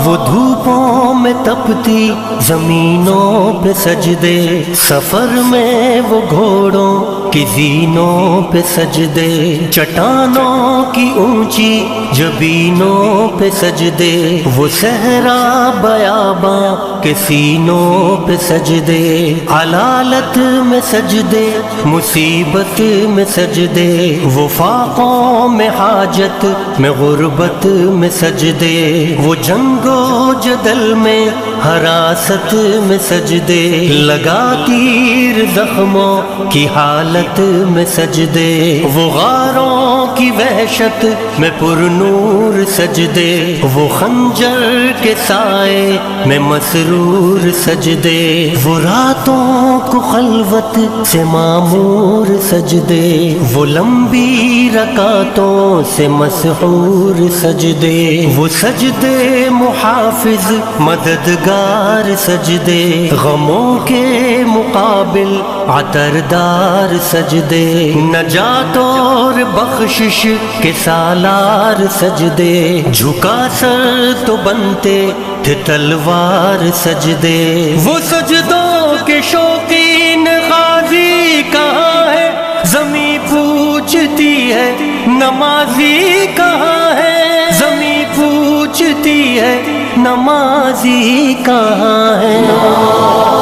وہ دھوپوں میں تپتی زمینوں پہ سجدے، سفر میں وہ گھوڑوں کی زینوں پہ سجدے، چٹانوں کی اونچی جبینوں پہ سجدے، وہ صحرا بیاباں کے سینوں پہ سجدے، علالت میں سجدے مصیبت میں سجدے، وہ فاقوں میں حاجت میں غربت میں سجدے، وہ جنگ و جدل میں حراست میں سجدے، لگا تیر زخموں کی حالت میں سجدے، وہ غاروں کی وحشت میں پر نور سجدے، وہ خنجر کے سائے میں مسرور سجدے، وہ راتوں کو خلوت سے معمور سجدے، وہ لمبی رکعتوں سے مسحور سجدے، وہ سجدے محافظ مددگار سجدے، غموں کے مقابل عطردار سجدے، نجات اور بخشش کے سالار سجدے، جھکا سر تو بنتے تھے تلوار سجدے، وہ سجدوں کے شوقین غازی کہاں ہے، زمیں پوچھتی ہے نمازی کہاں ہے، زمیں پوچھتی ہے نمازی کہاں ہے۔